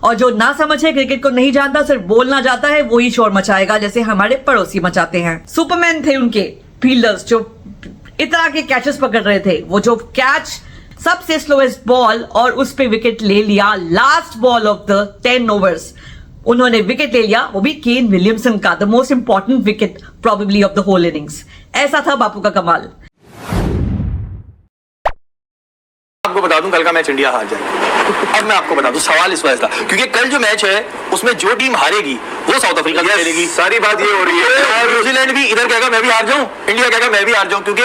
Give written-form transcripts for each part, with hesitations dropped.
और जो ना समझे क्रिकेट को नहीं जानता सिर्फ बोलना जाता है वो ही शोर मचाएगा जैसे हमारे पड़ोसी मचाते हैं। सुपरमैन थे उनके फील्डर्स जो इतना के कैचेस पकड़ रहे थे। वो जो कैच सबसे स्लोएस्ट बॉल और उस पे विकेट ले लिया last ball of the 10 overs, उन्होंने विकेट ले लिया, वो भी केन विलियमसन का, the most important wicket probably of the whole innings. ऐसा था बापू का कमाल। आपको बता दूं कल का मैच इंडिया हार जाएगी। अब मैं आपको बता दूं सवाल इस वजह था क्योंकि कल जो मैच है उसमें जो टीम हारेगी वो साउथ अफ्रीका से खेलेगी। सारी बात ये हो रही है और न्यूजीलैंड भी इधर कहेगा मैं भी हार जाऊं, इंडिया कहेगा मैं भी हार जाऊं, क्योंकि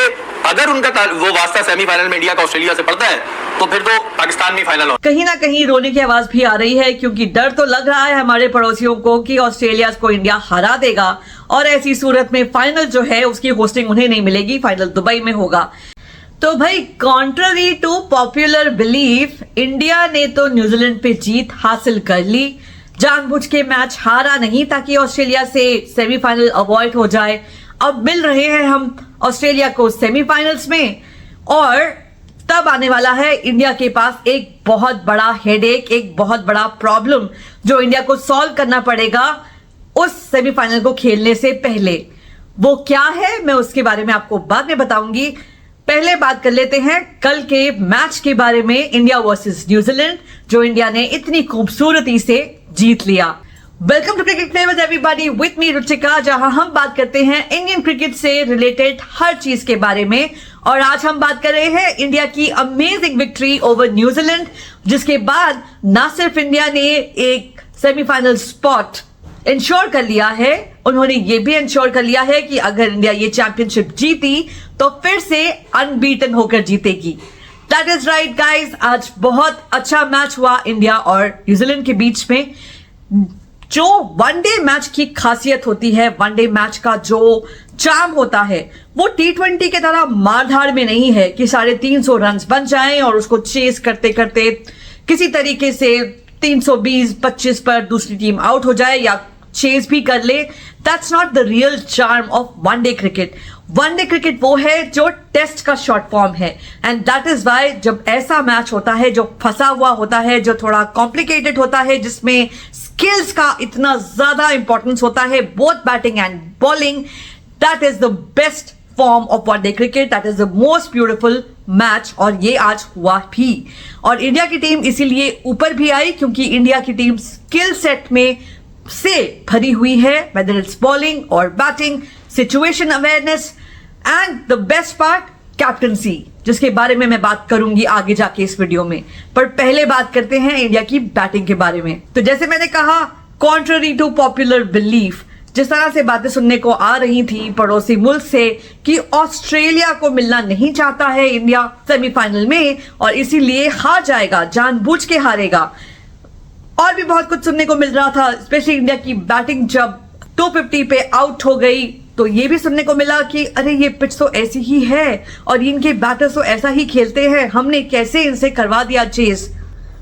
अगर उनका वो वास्ता सेमीफाइनल में इंडिया का ऑस्ट्रेलिया से पड़ता है तो फिर तो पाकिस्तान में फाइनल हो। कहीं ना कहीं रोने की आवाज भी आ रही है क्योंकि डर तो लग रहा है हमारे पड़ोसियों को कि ऑस्ट्रेलिया को इंडिया हरा देगा और ऐसी सूरत में फाइनल जो है उसकी होस्टिंग उन्हें नहीं मिलेगी, फाइनल दुबई में होगा। तो भाई contrary to popular belief India ने तो न्यूजीलैंड पे जीत हासिल कर ली, जानबूझ के मैच हारा नहीं ताकि ऑस्ट्रेलिया से सेमीफाइनल अवॉइड हो जाए। अब मिल रहे हैं हम ऑस्ट्रेलिया को सेमीफाइनल्स में और तब आने वाला है इंडिया के पास एक बहुत बड़ा हेडेक, एक बहुत बड़ा प्रॉब्लम जो इंडिया को सॉल्व करना पड़ेगा उस सेमीफाइनल को खेलने से पहले। वो क्या है मैं उसके बारे में आपको बाद में बताऊंगी। पहले बात कर लेते हैं कल के मैच के बारे में, इंडिया वर्सेस न्यूजीलैंड जो इंडिया ने इतनी खूबसूरती से जीत लिया। Welcome to cricket flavours everybody with me Ruchika, जहां हम बात करते हैं इंडियन क्रिकेट से रिलेटेड हर चीज के बारे में। और आज हम बात कर रहे हैं इंडिया की अमेजिंग विक्ट्री ओवर न्यूजीलैंड, जिसके बाद ना सिर्फ इंडिया ने एक सेमीफाइनल स्पॉट इंश्योर कर लिया है, उन्होंने ये भी इंश्योर कर लिया है कि अगर इंडिया ये चैंपियनशिप जीती तो फिर से अनबीटन होकर जीतेगी। दैट इज राइट गाइस, आज बहुत अच्छा मैच हुआ इंडिया और न्यूजीलैंड के बीच में। जो वनडे मैच की खासियत होती है, वनडे मैच का जो चार्म होता है वो T20 के तरह मारधाड़ में नहीं है कि 350 रन बन जाएं और उसको चेस करते करते किसी तरीके से 320-25 पर दूसरी टीम आउट हो जाए या चेस भी कर ले। That's not the real charm of one day cricket. One day cricket वो है जो टेस्ट का शॉर्ट फॉर्म है एंड दैट इज वाई जब ऐसा मैच होता है जो फंसा हुआ होता है, जो थोड़ा कॉम्प्लिकेटेड होता है, जिसमें स्किल्स का इतना ज्यादा इंपॉर्टेंस होता है, both batting and bowling, that is the best form of one day cricket, that is the most beautiful match. और ये आज हुआ भी और इंडिया की टीम इसीलिए ऊपर भी आई क्योंकि इंडिया की टीम स्किल सेट में से भरी हुई है, वेदर इट्स बॉलिंग और batting, situation awareness and the best part captaincy, जिसके बारे में मैं बात करूंगी आगे जाके इस वीडियो में। पर पहले बात करते हैं इंडिया की बैटिंग के बारे में। तो जैसे मैंने कहा, कॉन्ट्ररी टू पॉपुलर बिलीफ, जिस तरह से बातें सुनने को आ रही थी पड़ोसी मुल्क से कि ऑस्ट्रेलिया को मिलना नहीं चाहता है इंडिया सेमीफाइनल में और इसीलिए हार जाएगा, जानबूझ के हारेगा, और भी बहुत कुछ सुनने को मिल रहा था। स्पेशली इंडिया की बैटिंग जब 250 पे आउट हो गई तो ये भी सुनने को मिला कि अरे ये पिच तो ऐसी ही है और इनके बैटर्स तो ऐसा ही खेलते हैं, हमने कैसे इनसे करवा दिया चेस,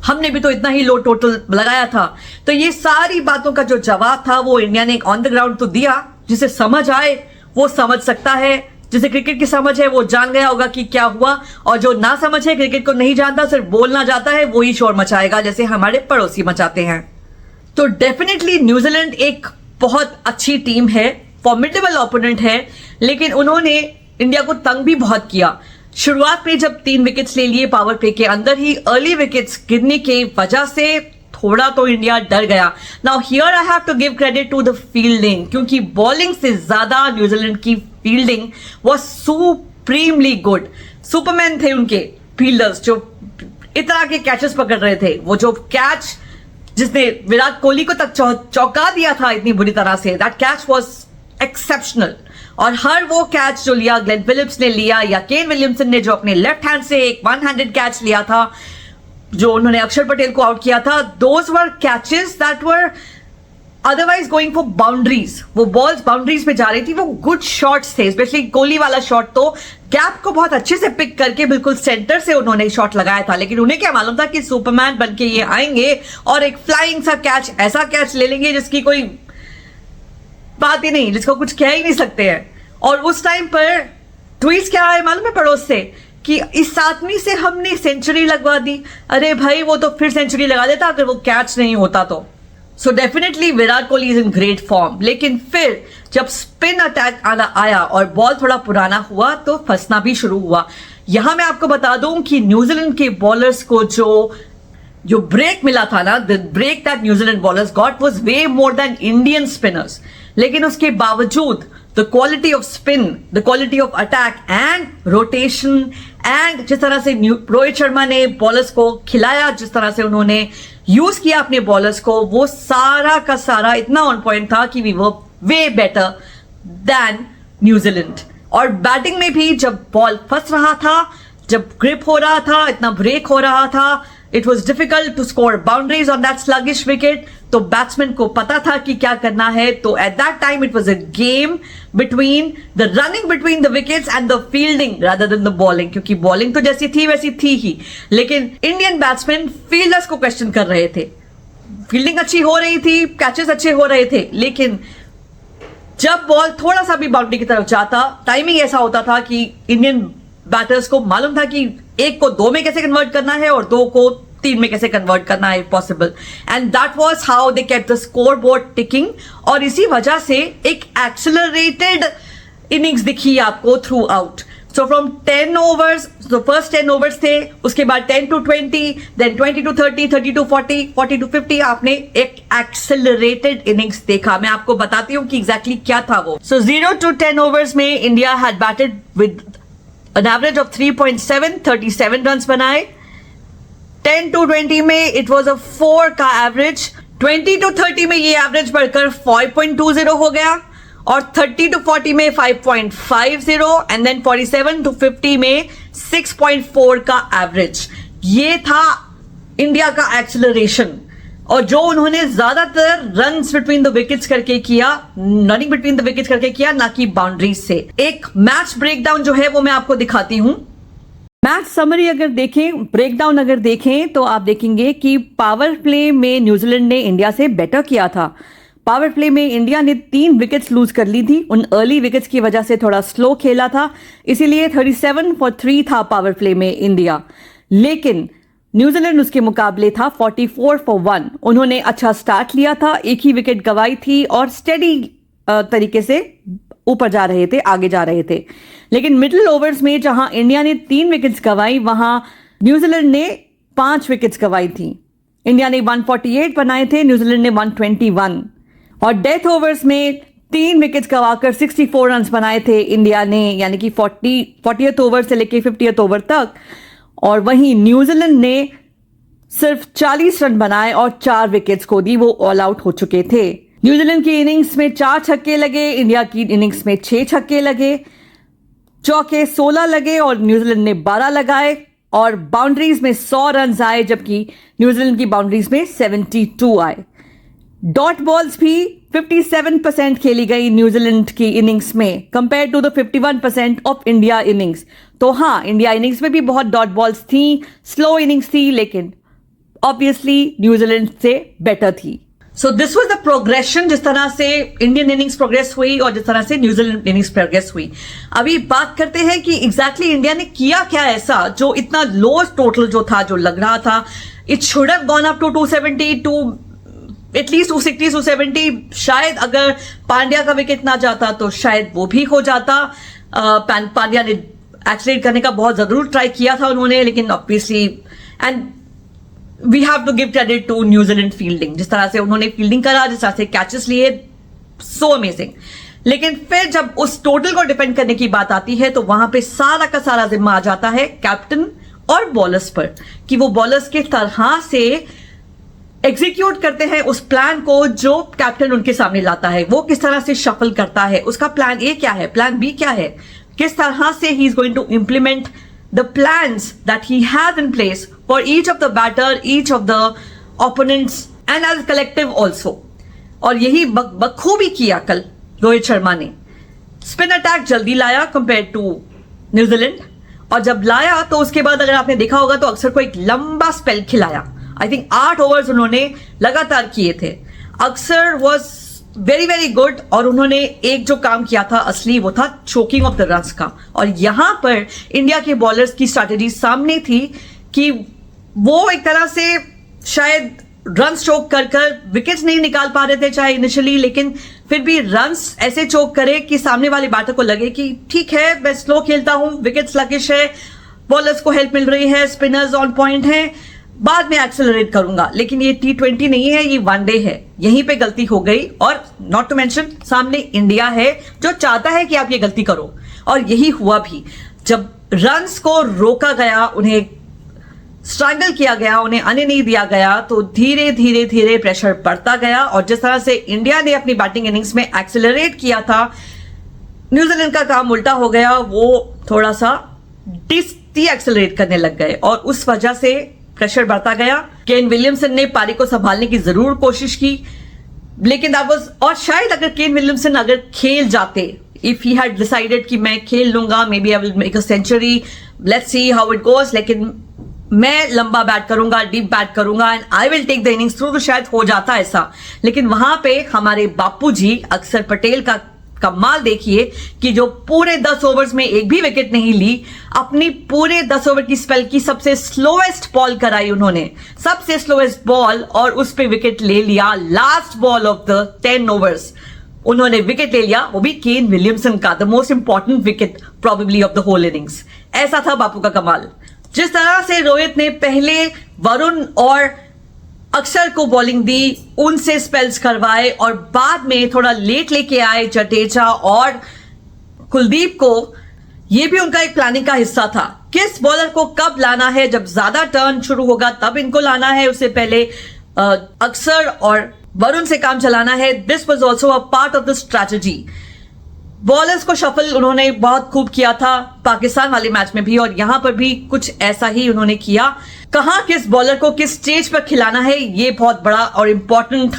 हमने भी तो इतना ही लो टोटल लगाया था। तो ये सारी बातों का जो जवाब था वो इंडिया ने एक ऑन द ग्राउंड तो दिया, जिसे समझ आए वो समझ सकता है, जिसे क्रिकेट की समझ है वो जान गया होगा कि क्या हुआ, और जो ना समझ है क्रिकेट को नहीं जानता सिर्फ बोलना जाता है वो ही शोर मचाएगा जैसे हमारे पड़ोसी मचाते हैं। तो डेफिनेटली न्यूजीलैंड एक बहुत अच्छी टीम है, फॉर्मिडेबल ओपोनेंट है, लेकिन उन्होंने इंडिया को तंग भी बहुत किया। शुरुआत में जब 3 विकेट्स ले लिए पावर प्ले के अंदर ही, अर्ली विकेट्स गिरने की वजह से थोड़ा तो इंडिया डर गया। Now here I have to give credit to the fielding, क्योंकि बॉलिंग से ज्यादा न्यूजीलैंड की fielding was supremely good. Superman थे उनके फील्डर्स जो इतना के कैचेस पकड़ रहे थे। वो जो कैच जिसने विराट कोहली को तक चौंका दिया था इतनी बुरी तरह से, दैट कैच वाज एक्सेप्शनल। और हर वो कैच जो लिया, ग्लेन फिलिप्स ने लिया या केन विलियमसन ने जो अपने लेफ्ट हैंड से एक 1-हैंडेड कैच लिया था, जो उन्होंने अक्षर पटेल को आउट किया था, those were catches that were otherwise going for boundaries. वो बॉल्स बाउंड्रीज पे जा रही थी, वो गुड शॉट्स थे। स्पेशली कोहली वाला शॉट तो गैप को बहुत अच्छे से पिक करके बिल्कुल सेंटर से उन्होंने शॉट लगाया था, लेकिन उन्हें क्या मालूम था कि सुपरमैन बनके ये आएंगे और एक फ्लाइंग सा कैच, ऐसा कैच ले लेंगे जिसकी कोई बात ही नहीं, जिसको कुछ कह ही नहीं सकते हैं। और उस टाइम पर ट्वीट्स क्या आए मालूम है पड़ोस से कि इस आदमी से हमने सेंचुरी लगवा दी। अरे भाई वो तो फिर सेंचुरी लगा देता अगर वो कैच नहीं होता तो। So definitely Virat Kohli is in great form, लेकिन फिर जब स्पिन अटैक आया और बॉल थोड़ा पुराना हुआ तो फंसना भी शुरू हुआ। यहां मैं आपको बता दूं कि न्यूजीलैंड के बॉलर्स को जो ब्रेक मिला था ना, the break that New Zealand bowlers got was way more than Indian spinners. लेकिन उसके बावजूद the quality of spin, the quality of attack and rotation and जिस तरह से रोहित शर्मा ने बॉलर्स को खिलाया, जिस तरह से उन्होंने यूज किया अपने बॉलर्स को, वो सारा का सारा इतना ऑन पॉइंट था कि we were way better than New Zealand. और बैटिंग में भी जब बॉल फंस रहा था, जब ग्रिप हो रहा था, इतना ब्रेक हो रहा था, it was difficult to score boundaries on that sluggish wicket. तो बैट्समैन को पता था कि क्या करना है। तो at that time it was a game between the running between the wickets and the fielding rather than the bowling, क्योंकि बॉलिंग तो जैसी थी वैसी थी ही, लेकिन इंडियन बैट्समैन फील्डर्स को क्वेश्चन कर रहे थे। फील्डिंग अच्छी हो रही थी, कैचेस अच्छे हो रहे थे, लेकिन जब बॉल थोड़ा सा भी बाउंड्री की तरफ जाता, टाइमिंग ऐसा होता था कि इंडियन बैटर्स को मालूम था कि एक को 2 में कैसे कन्वर्ट करना है और 2 को 3 में कैसे कन्वर्ट करना है possible. And that was how they kept the score board ticking. और इसी वजह से एक एक्सेलरेटेड इनिंग्स दिखी आपको through out. So from 10 overs, तो फर्स्ट 10 ओवर्स थे, उसके बाद 10 to 20, then 20 to 30, 30 to 40, 40 to 50, आपने एक एक्सेलरेटेड इनिंग्स देखा। मैं आपको बताती हूँ कि एग्जैक्टली क्या था वो। सो 0 to 10 ओवर्स में India had batted with an average of 3.7, 37 runs बनाए। 10 to 20 में इट वॉज अ 4 का एवरेज। 20 to 30 में ये एवरेज बढ़कर 5.20 हो गया और 30 to 40 में 5.50 एंड देन 47 to 50 में 6.4 का एवरेज। ये था इंडिया का एक्सेलरेशन। और जो उन्होंने ज्यादातर रन्स बिटवीन द विकेट्स करके किया, रनिंग बिटवीन द विकेट्स करके किया, ना कि बाउंड्रीज से। एक मैच ब्रेकडाउन जो है वो मैं आपको दिखाती हूं। मैच समरी अगर देखें, ब्रेकडाउन अगर देखें तो आप देखेंगे कि पावर प्ले में न्यूजीलैंड ने इंडिया से बेटर किया था। पावर प्ले में इंडिया ने 3 विकेट्स लूज कर ली थी। उन अर्ली विकेट्स की वजह से थोड़ा स्लो खेला था, इसीलिए 37 for 3 था पावर प्ले में इंडिया। लेकिन न्यूजीलैंड उसके मुकाबले था 44 for 1। उन्होंने अच्छा स्टार्ट लिया था, एक ही विकेट गंवाई थी और स्टेडी तरीके से ऊपर जा रहे थे, आगे जा रहे थे। लेकिन मिडिल ओवर्स में जहां इंडिया ने 3 विकेट्स गंवाई, वहां न्यूजीलैंड ने 5 विकेट्स गंवाई थी। इंडिया ने 148 बनाए थे, न्यूजीलैंड ने 121। और डेथ ओवर्स में 3 विकेट्स गंवाकर 64 रन बनाए थे इंडिया ने, यानी कि 40th ओवर से लेके 50th ओवर तक। और वहीं न्यूजीलैंड ने सिर्फ 40 रन बनाए और 4 विकेट्स खो दी, वो ऑल आउट हो चुके थे। न्यूजीलैंड की इनिंग्स में 4 छक्के लगे, इंडिया की इनिंग्स में 6 छक्के लगे, चौके 16 लगे और न्यूजीलैंड ने 12 लगाए। और बाउंड्रीज में 100 रन आए, जबकि न्यूजीलैंड की बाउंड्रीज में 72 आए। डॉट बॉल्स भी 57% खेली गई न्यूजीलैंड की इनिंग्स में, compare to the 51% of India innings. तो हाँ, इंडिया इनिंग्स में भी बहुत डॉट बॉल्स थी, स्लो इनिंग्स थी, लेकिन ऑब्वियसली न्यूजीलैंड से बेटर थी। So this was the progression, जिस तरह से इंडियन इनिंग्स प्रोग्रेस हुई और जिस तरह से न्यूजीलैंड इनिंग्स प्रोग्रेस हुई। अभी बात करते हैं कि एग्जैक्टली इंडिया ने किया क्या ऐसा जो इतना लो टोटल जो था, जो लग रहा था it should have gone up to 270 to at least 260, 270। शायद अगर पांड्या का विकेट ना जाता तो शायद वो भी हो जाता। पांड्या ने एक्सीलेट करने का बहुत जरूर ट्राई किया था उन्होंने, लेकिन obviously and we have to give credit to New Zealand fielding, जिस तरह से उन्होंने फील्डिंग करा, जिस तरह से कैचेस लिए, सो अमेजिंग। लेकिन फिर जब उस टोटल को डिपेंड करने की बात आती है तो वहां पे सारा का सारा जिम्मा आ जाता है कैप्टन और बॉलर्स पर, कि वो बॉलर्स किस तरह से एग्जीक्यूट करते हैं उस प्लान को जो कैप्टन उनके सामने लाता है। वो किस तरह से शफल करता है, उसका प्लान ए क्या है, प्लान बी क्या है, किस तरह से he is going to implement the plans that he has in place for each of the batter, each of the opponents and as collective also. और यही बखूबी किया कल रोहित शर्मा ने। स्पिन अटैक जल्दी लाया कंपेयर टू न्यूजीलैंड, और जब लाया तो उसके बाद अगर आपने देखा होगा तो अक्सर को एक लंबा स्पेल खिलाया। आई थिंक 8 ओवर्स उन्होंने लगातार किए थे। अक्सर वॉज वेरी वेरी गुड। और उन्होंने एक जो काम किया था असली, वो था चोकिंग ऑफ द रन्स का। और यहां पर इंडिया के बॉलर्स की स्ट्रैटेजी सामने थी कि वो एक तरह से शायद रन चोक कर कर विकेट्स नहीं निकाल पा रहे थे चाहे इनिशियली, लेकिन फिर भी रन्स ऐसे चोक करे कि सामने वाले बैटर को लगे कि ठीक है मैं स्लो खेलता हूं, विकेट्स लगिश है, बॉलर्स को हेल्प मिल रही है, स्पिनर्स ऑन पॉइंट हैं, बाद में एक्सेलरेट करूंगा। लेकिन ये T20 नहीं है, ये वनडे है, यहीं पे गलती हो गई। और नॉट टू मेंशन सामने इंडिया है जो चाहता है कि आप ये गलती करो, और यही हुआ भी। जब रन्स को रोका गया, उन्हें स्ट्रगल किया गया, उन्हें आने नहीं दिया गया, तो धीरे धीरे धीरे प्रेशर बढ़ता गया। और जिस तरह से इंडिया ने अपनी बैटिंग इनिंग्स में एक्सेलरेट किया था, न्यूजीलैंड का काम उल्टा हो गया, वो थोड़ा सा डी एक्सेलरेट करने लग गए और उस वजह से प्रेशर बढ़ता गया। केन विलियमसन ने पारी को संभालने की जरूर कोशिश की, लेकिन और शायद अगर केन विलियमसन अगर खेल जाते, इफ ही हैड डिसाइडेड कि मैं खेल लूंगा, maybe I will make a century, let's see how it goes, लेकिन मैं लंबा बैट करूंगा, डीप बैट करूंगा and I will take the innings through, तो शायद हो जाता ऐसा। लेकिन वहां पे हमारे बापूजी अक्षर पटेल का कमाल देखिए कि जो पूरे 10 ओवर्स में एक भी विकेट नहीं ली, अपनी पूरे 10 ओवर की स्पेल की सबसे स्लोएस्ट बॉल कराई उन्होंने, सबसे स्लोएस्ट बॉल, और उस पे विकेट ले लिया। Last ball of the 10 overs उन्होंने विकेट ले लिया, वो भी केन विलियमसन का, the most important wicket probably of the whole innings. ऐसा था बापू का कमाल। जिस तरह से रोहित ने पहले वरुण और अक्षर को बॉलिंग दी, उनसे स्पेल्स करवाए, और बाद में थोड़ा लेट लेके आए जडेजा और कुलदीप को, यह भी उनका एक प्लानिंग का हिस्सा था। किस बॉलर को कब लाना है, जब ज्यादा टर्न शुरू होगा तब इनको लाना है, उससे पहले अक्षर और वरुण से काम चलाना है। This was also a part of the strategy. Bowlers को शफल उन्होंने बहुत खूब किया था पाकिस्तान वाले मैच में भी, और यहां पर भी कुछ ऐसा ही उन्होंने किया। कहां किस बॉलर को किस स्टेज पर खिलाना है, ये बहुत बड़ा और इंपॉर्टेंट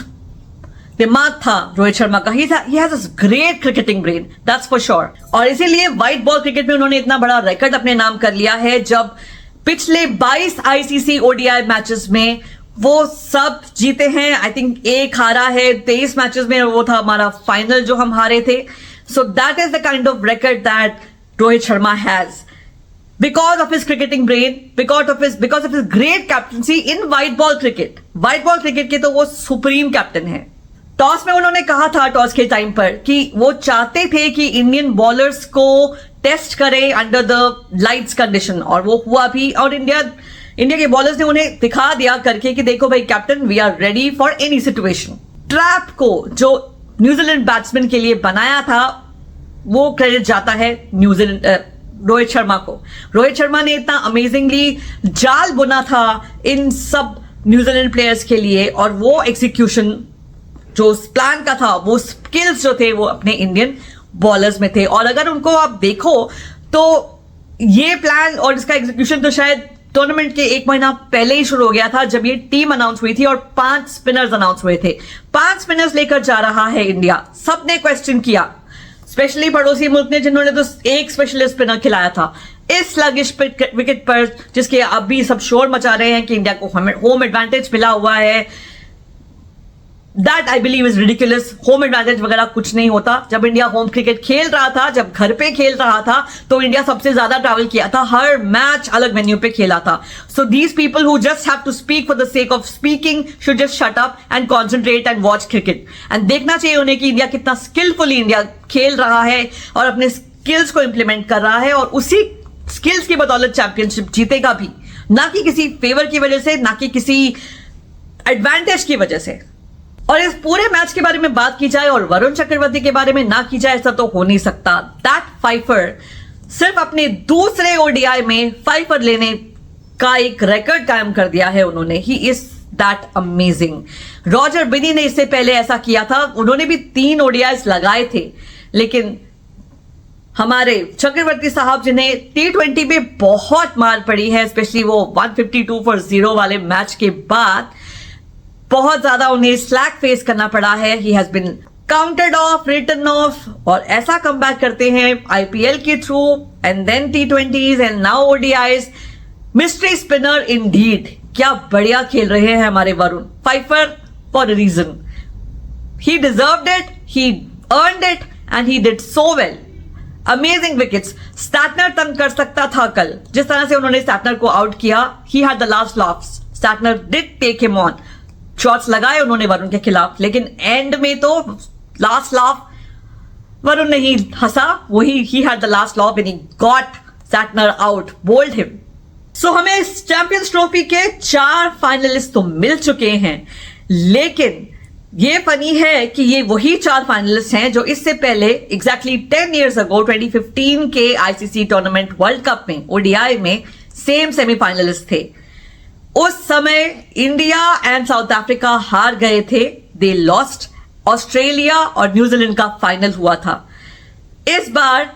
दिमाग था रोहित शर्मा का। He has a great cricketing brain, that's for sure. और इसीलिए व्हाइट बॉल क्रिकेट में उन्होंने इतना बड़ा रिकॉर्ड अपने नाम कर लिया है, जब पिछले 22 ICC ODI मैचेस में वो सब जीते हैं। आई थिंक एक हारा है 23 मैचेस में, वो था हमारा फाइनल जो हम हारे थे। So that is the kind of record that Rohit Sharma has because of his cricketing brain, because of his great captaincy in white ball cricket. White ball cricket के तो वो सुप्रीम कैप्टन है। Toss में उन्होंने कहा था, toss के time पर, कि वो चाहते थे कि इंडियन बॉलर्स को टेस्ट करें अंडर द लाइट्स कंडीशन, और वो हुआ भी। और इंडिया के बॉलर्स ने उन्हें दिखा दिया करके कि देखो भाई captain, we are ready for any situation. Trap को जो न्यूजीलैंड बैट्समैन के लिए बनाया था, वो क्रेडिट जाता है रोहित शर्मा को। रोहित शर्मा ने इतना अमेजिंगली जाल बुना था इन सब न्यूजीलैंड प्लेयर्स के लिए, और वो एग्जीक्यूशन जो प्लान का था, वो स्किल्स जो थे, वो अपने इंडियन बॉलर्स में थे। और अगर उनको आप देखो तो ये प्लान और इसका एग्जीक्यूशन तो शायद टूर्नामेंट के 1 महीना पहले ही शुरू हो गया था, जब ये टीम अनाउंस हुई थी और 5 स्पिनर्स अनाउंस हुए थे। 5 स्पिनर्स लेकर जा रहा है इंडिया। सबने क्वेश्चन किया, स्पेशली पड़ोसी मुल्क ने, जिन्होंने तो एक स्पेशलिस्ट स्पिनर खिलाया था इस स्लगिश विकेट पर, जिसके अब भी सब शोर मचा रहे हैं कि इंडिया को होम एडवांटेज मिला हुआ है। That I believe is ridiculous. Home advantage वगैरह कुछ नहीं होता। जब इंडिया होम क्रिकेट खेल रहा था, जब घर पे खेल रहा था, तो इंडिया सबसे ज्यादा ट्रैवल किया था, हर मैच अलग वेन्यू पे खेला था। So these people who just have to speak for the sake of speaking should just shut up and concentrate and watch cricket. And देखना चाहिए उन्हें कि इंडिया कितना स्किलफुली इंडिया खेल रहा है और अपने स्किल्स को इंप्लीमेंट कर रहा है, और उसी स्किल्स की बदौलत चैंपियनशिप जीतेगा भी, ना कि किसी फेवर की वजह से, ना कि किसी एडवांटेज की वजह से। और इस पूरे मैच के बारे में बात की जाए और वरुण चक्रवर्ती के बारे में ना की जाए, ऐसा तो हो नहीं सकता। दैट फाइफर सिर्फ अपने दूसरे ODI में फाइफर लेने का एक रिकॉर्ड कायम कर दिया है उन्होंने। He is that amazing. Roger बिनी ने इससे पहले ऐसा किया था, उन्होंने भी 3 ODIs लगाए थे, लेकिन हमारे चक्रवर्ती साहब जिन्हें T20 में बहुत मार पड़ी है, स्पेशली वो 152 for 0 वाले मैच के बाद, बहुत ज्यादा उन्हें स्लैक फेस करना पड़ा है। He has been counted off, written off, और ऐसा कमबैक करते हैं IPL के through, and then T20s and now ODIs। Mystery spinner indeed. क्या बढ़िया खेल रहे हैं हमारे Varun. Fifer for a reason. he deserved it, he earned it, and he did so well. Amazing wickets. Statner तंग कर सकता था कल, जिस तरह से उन्होंने Statner को आउट किया. He had the last laughs. Statner did take him on. Shots लगाए उन्होंने वरुण के खिलाफ, लेकिन एंड में तो लास्ट लाफ वरुण नहीं हंसा, वही he had the last laugh when he got Statner out, bowled him. सो हमें इस चैंपियंस ट्रॉफी के 4 फाइनलिस्ट तो मिल चुके हैं, लेकिन ये फनी है कि ये वही 4 फाइनलिस्ट हैं जो इससे पहले एग्जैक्टली 10 years ago 2015 के आईसीसी टूर्नामेंट वर्ल्ड कप में ओडीआई में सेम सेमीफाइनलिस्ट थे. उस समय इंडिया एंड साउथ अफ्रीका हार गए थे. They lost. ऑस्ट्रेलिया और न्यूजीलैंड का फाइनल हुआ था. इस बार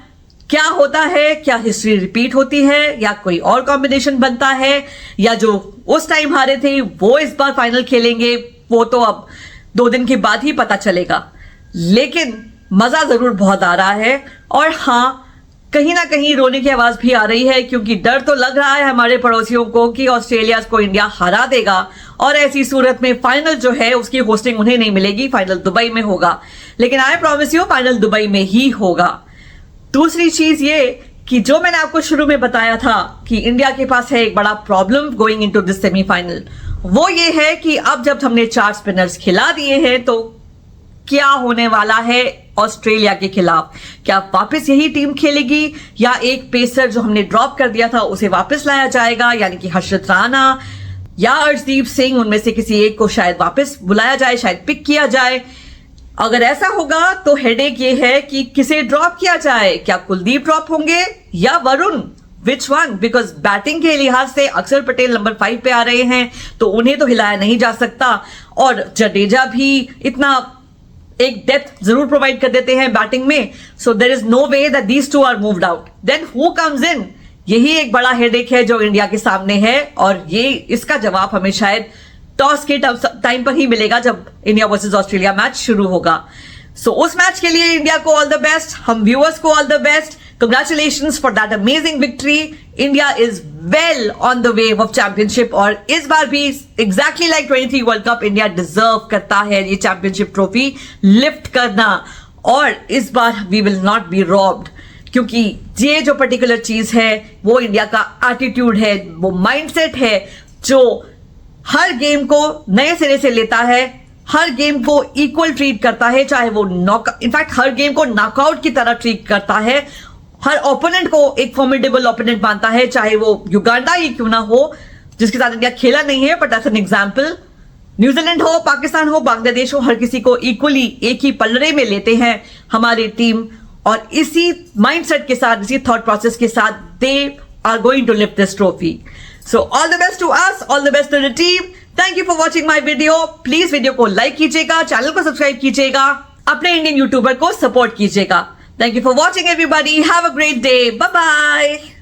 क्या होता है? क्या हिस्ट्री रिपीट होती है या कोई और कॉम्बिनेशन बनता है, या जो उस टाइम हारे थे वो इस बार फाइनल खेलेंगे? वो तो अब 2 दिन के बाद ही पता चलेगा. लेकिन मजा जरूर बहुत आ रहा है. और हाँ, कहीं ना कहीं रोने की आवाज भी आ रही है, क्योंकि डर तो लग रहा है हमारे पड़ोसियों को कि ऑस्ट्रेलिया को इंडिया हरा देगा, और ऐसी सूरत में फाइनल जो है उसकी होस्टिंग उन्हें नहीं मिलेगी. फाइनल दुबई में होगा, लेकिन I promise you final Dubai में ही होगा. दूसरी चीज ये कि जो मैंने आपको शुरू में बताया था कि इंडिया के पास है एक बड़ा problem going into this semifinal, वो ये है कि अब जब हमने 4 स्पिनर्स खिला दिए हैं तो क्या होने वाला है ऑस्ट्रेलिया के खिलाफ? क्या वापस यही टीम खेलेगी, या एक पेसर जो हमने ड्रॉप कर दिया था उसे वापस लाया जाएगा, यानी कि हर्षित राणा या अर्शदीप सिंह, उनमें से किसी एक को शायद वापस बुलाया जाए, शायद पिक किया जाए. अगर ऐसा होगा तो हेडेक ये है कि किसे ड्रॉप किया जाए. क्या कुलदीप ड्रॉप होंगे या Varun? Which one? Because batting के लिहाज से अक्षर पटेल नंबर 5 पे आ रहे हैं, तो उन्हें तो हिलाया नहीं जा सकता. और जडेजा भी इतना एक डेप्थ जरूर प्रोवाइड कर देते हैं बैटिंग में. So there is no way that these 2 are moved out. Then who comes in? यही एक बड़ा हेडेक है जो इंडिया के सामने है, और ये इसका जवाब हमें शायद टॉस के टाइम पर ही मिलेगा जब इंडिया वर्सेस ऑस्ट्रेलिया मैच शुरू होगा. सो उस मैच के लिए इंडिया को ऑल द बेस्ट, हम व्यूअर्स को all the best. Congratulations for that amazing victory. India is well on the wave of championship, और इस बार भी exactly like 23 world cup India deserve करता है ये चैंपियनशिप ट्रॉफी लिफ्ट करना. और इस बार we will not be robbed, क्योंकि ये जो पर्टिकुलर चीज है वो इंडिया का एटीट्यूड है, वो माइंडसेट है जो हर गेम को नए सिरे से लेता है, हर गेम को इक्वल ट्रीट करता है, चाहे वो इनफैक्ट हर गेम को नॉकआउट की तरह ट्रीट करता है. हर ओपोनेंट को एक फॉर्मिडेबल ओपोनेंट मानता है, चाहे वो युगांडा ही क्यों ना हो, जिसके साथ इंडिया खेला नहीं है, but as an example. New Zealand हो, पाकिस्तान हो, बांग्लादेश हो, हर किसी को इक्वली एक ही पलड़े में लेते हैं हमारी टीम. और इसी माइंडसेट के साथ, इसी थॉट प्रोसेस के साथ they are going to lift this trophy. So all the best to us, all the best to the team. Thank you for watching my video. Please video को like कीजिएगा, channel को subscribe कीजिएगा, अपने Indian YouTuber को support कीजिएगा. Thank you for watching everybody. Have a great day. Bye bye.